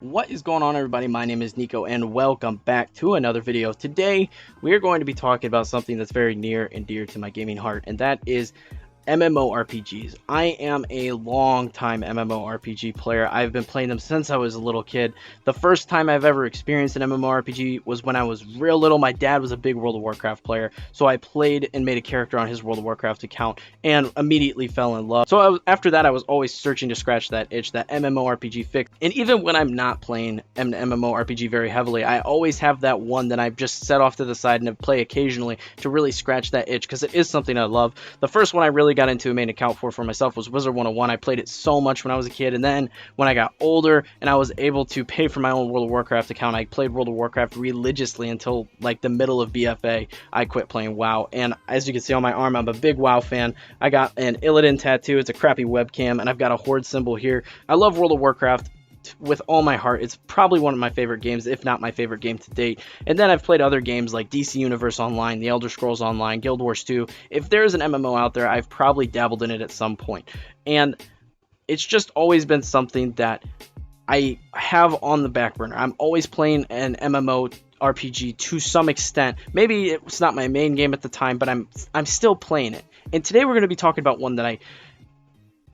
What is going on, everybody? My name is Kneeckoh and welcome back to another video. Today we are going to be talking about something that's very near and dear to my gaming heart, and that is MMORPGs. I am a long time MMORPG player. I've been playing them since I was a little kid. The first time I've ever experienced an MMORPG was when I was real little. My dad was a big World of Warcraft player, so I played and made a character on his World of Warcraft account and immediately fell in love. So after that, I was always searching to scratch that itch, that MMORPG fix. And even when I'm not playing an MMORPG very heavily, I always have that one that I've just set off to the side and play occasionally to really scratch that itch, because it is something I love. The first one I really got into a main account for myself was Wizard 101. I played it so much when I was a kid, and then when I got older and I was able to pay for my own World of Warcraft account, I played World of Warcraft religiously until like the middle of BFA. I quit playing WoW, and as you can see on my arm, I'm a big WoW fan. I got an Illidan tattoo. It's a crappy webcam, and I've got a Horde symbol here. I love World of Warcraft with all my heart. It's probably one of my favorite games, if not my favorite game to date. And then I've played other games like DC Universe Online, The Elder Scrolls Online, Guild Wars 2. If there's an MMO out there, I've probably dabbled in it at some point. And it's just always been something that I have on the back burner. I'm always playing an MMO RPG to some extent. Maybe it's not my main game at the time, but I'm still playing it. And today we're going to be talking about one that I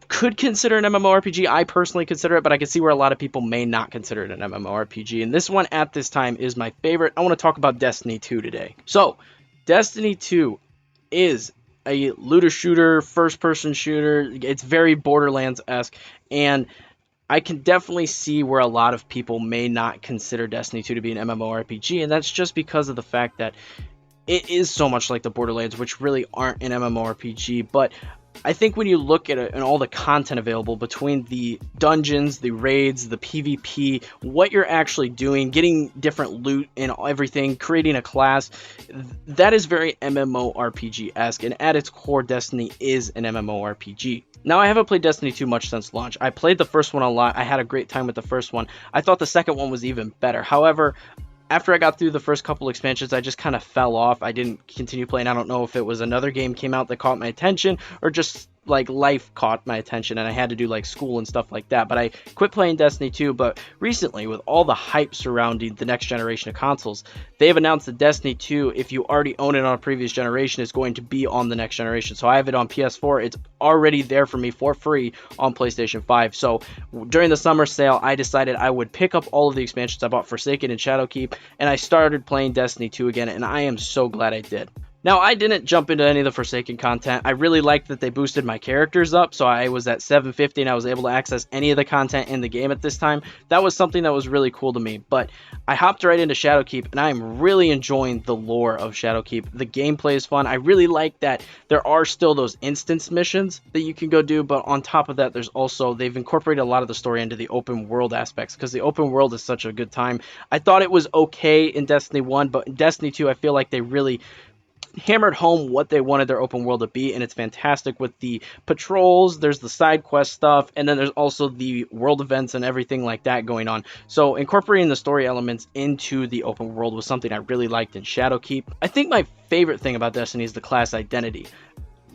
could consider an MMORPG. I personally consider it, but I can see where a lot of people may not consider it an MMORPG. And this one at this time is my favorite. I want to talk about Destiny 2 today. So, Destiny 2 is a looter shooter, first-person shooter. It's very Borderlands-esque, and I can definitely see where a lot of people may not consider Destiny 2 to be an MMORPG, and that's just because of the fact that it is so much like the Borderlands, which really aren't an MMORPG. But I think when you look at it and all the content available between the dungeons, the raids, the PvP, what you're actually doing, getting different loot and everything, creating a class, that is very MMORPG-esque, and at its core, Destiny is an MMORPG. Now, I haven't played Destiny 2 much since launch. I played the first one a lot. I had a great time with the first one. I thought the second one was even better. However, after I got through the first couple expansions, I just kind of fell off. I didn't continue playing. I don't know if it was another game came out that caught my attention, or just like life caught my attention and I had to do like school and stuff like that. But I quit playing Destiny 2. But recently, with all the hype surrounding the next generation of consoles, they've announced that Destiny 2, if you already own it on a previous generation, is going to be on the next generation. So I have it on PS4. It's already there for me for free on PlayStation 5. So during the summer sale, I decided I would pick up all of the expansions. I bought Forsaken and Shadowkeep, and I started playing Destiny 2 again, and I am so glad I did. Now, I didn't jump into any of the Forsaken content. I really liked that they boosted my characters up, so I was at 750 and I was able to access any of the content in the game at this time. That was something that was really cool to me, but I hopped right into Shadowkeep, and I'm really enjoying the lore of Shadowkeep. The gameplay is fun. I really like that there are still those instance missions that you can go do, but on top of that, they've incorporated a lot of the story into the open world aspects, because the open world is such a good time. I thought it was okay in Destiny 1, but in Destiny 2, I feel like they really hammered home what they wanted their open world to be, and it's fantastic with the patrols. There's the side quest stuff, and then there's also the world events and everything like that going on. So incorporating the story elements into the open world was something I really liked in Shadowkeep. I think my favorite thing about Destiny is the class identity.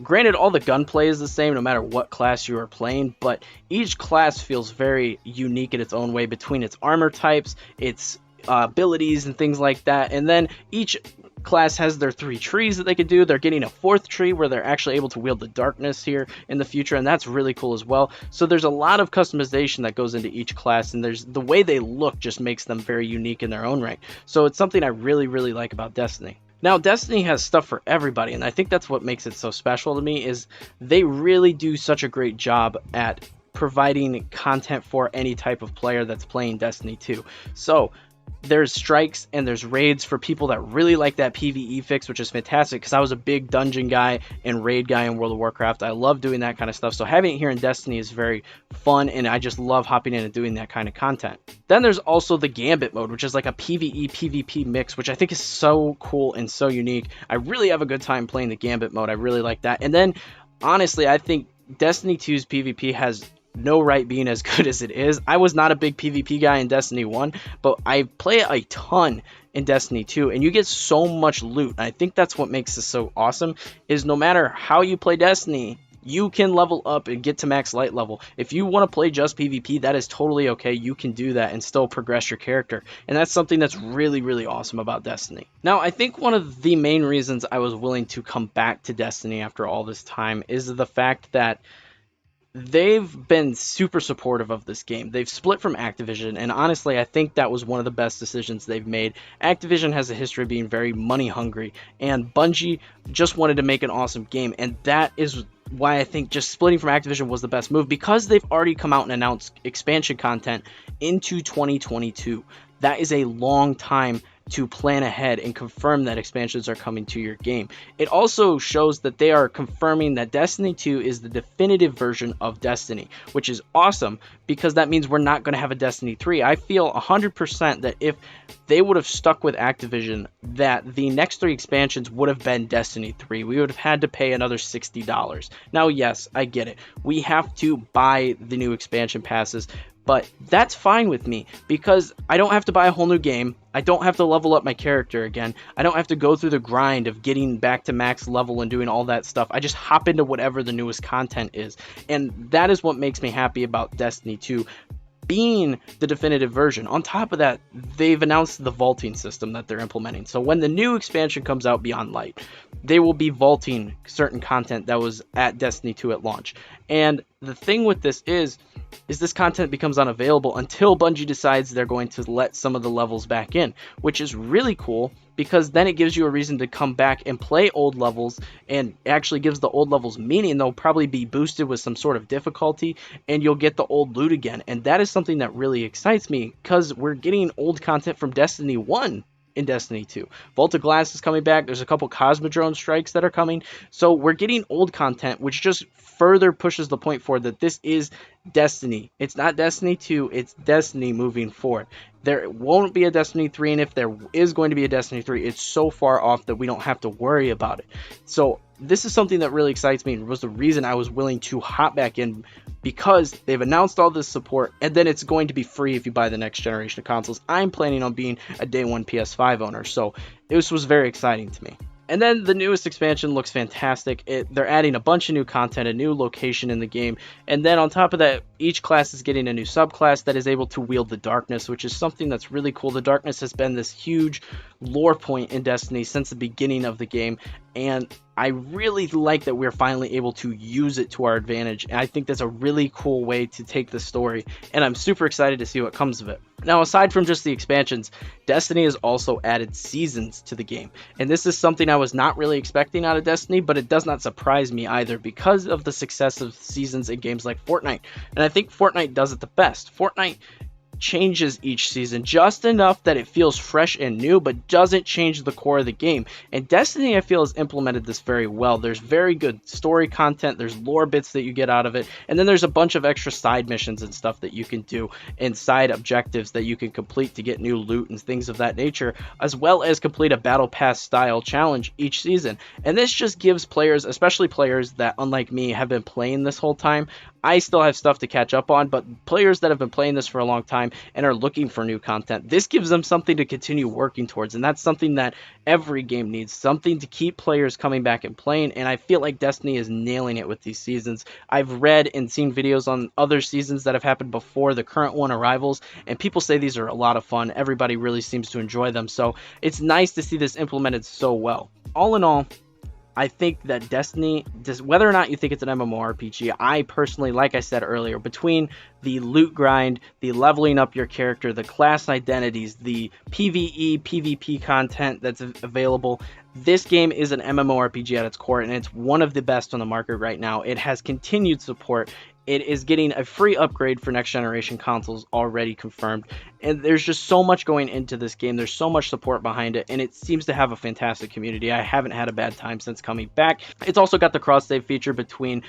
Granted, all the gunplay is the same no matter what class you are playing, but each class feels very unique in its own way between its armor types, its abilities and things like that. And then each class has their 3 trees that they could do. They're getting a 4th tree where they're actually able to wield the darkness here in the future, and that's really cool as well. So there's a lot of customization that goes into each class, and there's the way they look just makes them very unique in their own right. So it's something I really like about Destiny. Now, Destiny has stuff for everybody, and I think that's what makes it so special to me, is they really do such a great job at providing content for any type of player that's playing Destiny 2. So there's strikes and there's raids for people that really like that PvE fix, which is fantastic, because I was a big dungeon guy and raid guy in World of Warcraft. I love doing that kind of stuff, so having it here in Destiny is very fun, and I just love hopping in and doing that kind of content. Then there's also the Gambit mode, which is like a PvE PvP mix, which I think is so cool and so unique. I really have a good time playing the Gambit mode. I really like that. And then honestly, I think Destiny 2's PvP has no right being as good as it is. I was not a big PvP guy in Destiny 1, but I play a ton in Destiny 2, and you get so much loot. And I think that's what makes this so awesome, is no matter how you play Destiny, you can level up and get to max light level. If you want to play just PvP, that is totally okay. You can do that and still progress your character. And that's something that's really, really awesome about Destiny. Now, I think one of the main reasons I was willing to come back to Destiny after all this time is the fact that they've been super supportive of this game. They've split from Activision, and honestly, I think that was one of the best decisions they've made. Activision has a history of being very money hungry, and Bungie just wanted to make an awesome game, and that is why I think just splitting from Activision was the best move, because they've already come out and announced expansion content into 2022. That is a long time to plan ahead and confirm that expansions are coming to your game. It also shows that they are confirming that Destiny 2 is the definitive version of Destiny, which is awesome, because that means we're not going to have a Destiny 3. I feel 100% that if they would have stuck with Activision, that the next 3 expansions would have been Destiny 3. We would have had to pay another $60. Now, yes, I get it. We have to buy the new expansion passes, but that's fine with me, because I don't have to buy a whole new game. I don't have to level up my character again. I don't have to go through the grind of getting back to max level and doing all that stuff. I just hop into whatever the newest content is. And that is what makes me happy about Destiny 2 being the definitive version. On top of that, they've announced the vaulting system that they're implementing. So when the new expansion comes out, Beyond Light, they will be vaulting certain content that was at Destiny 2 at launch. And the thing with this is this content becomes unavailable until Bungie decides they're going to let some of the levels back in, which is really cool, because then it gives you a reason to come back and play old levels, and actually gives the old levels meaning. They'll probably be boosted with some sort of difficulty, and you'll get the old loot again. And that is something that really excites me, because we're getting old content from Destiny 1 in Destiny 2. Vault of Glass is coming back. There's a couple Cosmodrome strikes that are coming. So we're getting old content, which just further pushes the point forward that this is Destiny. It's not Destiny 2, it's Destiny moving forward. There won't be a Destiny 3, and if there is going to be a Destiny 3, it's so far off that we don't have to worry about it. So this is something that really excites me, and was the reason I was willing to hop back in, because they've announced all this support, and then it's going to be free if you buy the next generation of consoles. I'm planning on being a day one PS5 owner, so this was very exciting to me. And then the newest expansion looks fantastic. They're adding a bunch of new content, a new location in the game, and then on top of that, each class is getting a new subclass that is able to wield the darkness, which is something that's really cool. The darkness has been this huge lore point in Destiny since the beginning of the game, and I really like that we're finally able to use it to our advantage. And I think that's a really cool way to take the story, and I'm super excited to see what comes of it. Now, aside from just the expansions, Destiny has also added seasons to the game, and this is something I was not really expecting out of Destiny, but it does not surprise me either, because of the success of seasons in games like Fortnite. And I think Fortnite does it the best. Fortnite changes each season just enough that it feels fresh and new, but doesn't change the core of the game. And Destiny, I feel, has implemented this very well. There's very good story content, there's lore bits that you get out of it, and then there's a bunch of extra side missions and stuff that you can do, and side objectives that you can complete to get new loot and things of that nature, as well as complete a battle pass style challenge each season. And this just gives players, especially players that, unlike me, have been playing this whole time, I still have stuff to catch up on, but players that have been playing this for a long time and are looking for new content, this gives them something to continue working towards, and that's something that every game needs, something to keep players coming back and playing. And I feel like Destiny is nailing it with these seasons. I've read and seen videos on other seasons that have happened before the current one, Arrivals, and people say these are a lot of fun. Everybody really seems to enjoy them, so it's nice to see this implemented so well. All in all, I think that Destiny, whether or not you think it's an MMORPG, I personally, like I said earlier, between the loot grind, the leveling up your character, the class identities, the PvE, PvP content that's available, this game is an MMORPG at its core, and it's one of the best on the market right now. It has continued support. It is getting a free upgrade for next generation consoles already confirmed, and there's just so much going into this game. There's so much support behind it, and it seems to have a fantastic community. I haven't had a bad time since coming back. It's also got the cross save feature between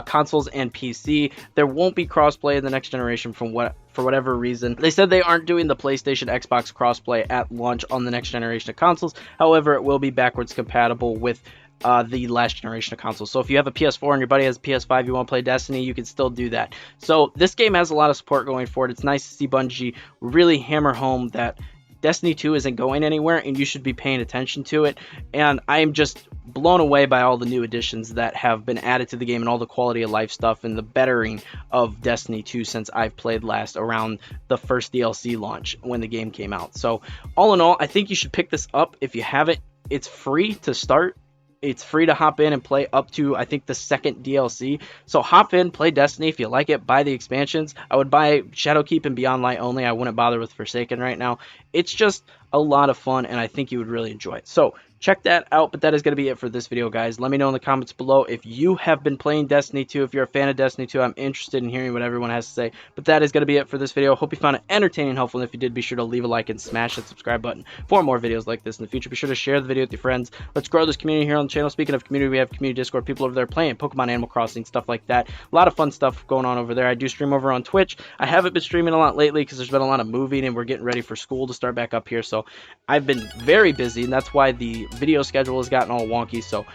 consoles and PC. There won't be crossplay in the next generation for whatever reason. They said they aren't doing the PlayStation Xbox crossplay at launch on the next generation of consoles. However, it will be backwards compatible with the last generation of consoles. So if you have a PS4 and your buddy has a PS5, you want to play Destiny, you can still do that. So this game has a lot of support going forward. It's nice to see Bungie really hammer home that Destiny 2 isn't going anywhere, and you should be paying attention to it. And I am just blown away by all the new additions that have been added to the game and all the quality of life stuff and the bettering of Destiny 2 since I've played last around the first DLC launch when the game came out. So all in all, I think you should pick this up if you haven't. It's free to start. It's free to hop in and play up to, I think, the second DLC. So hop in, play Destiny. If you like it, buy the expansions. I would buy Shadowkeep and Beyond Light only. I wouldn't bother with Forsaken right now. It's just a lot of fun, and I think you would really enjoy it. So check that out, but that is going to be it for this video, guys. Let me know in the comments below if you have been playing Destiny 2. If you're a fan of Destiny 2, I'm interested in hearing what everyone has to say. But that is going to be it for this video. Hope you found it entertaining and helpful, and if you did, be sure to leave a like and smash that subscribe button for more videos like this in the future. Be sure to share the video with your friends. Let's grow this community here on the channel. Speaking of community, we have community Discord, people over there playing Pokemon, Animal Crossing, stuff like that. A lot of fun stuff going on over there. I do stream over on Twitch. I haven't been streaming a lot lately because there's been a lot of moving, and we're getting ready for school to start back up here. So I've been very busy, and that's why the video schedule has gotten all wonky. So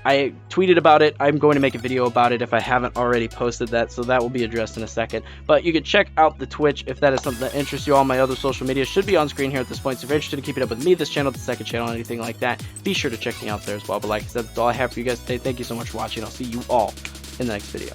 I tweeted about it. I'm going to make a video about it if I haven't already posted that, so that will be addressed in a second. But you can check out the Twitch if that is something that interests you. All my other social media should be on screen here at this point, so if you're interested in keeping up with me, this channel, the second channel, anything like that, be sure to check me out there as well. But like I said, that's all I have for you guys today. Thank you so much for watching. I'll see you all in the next video.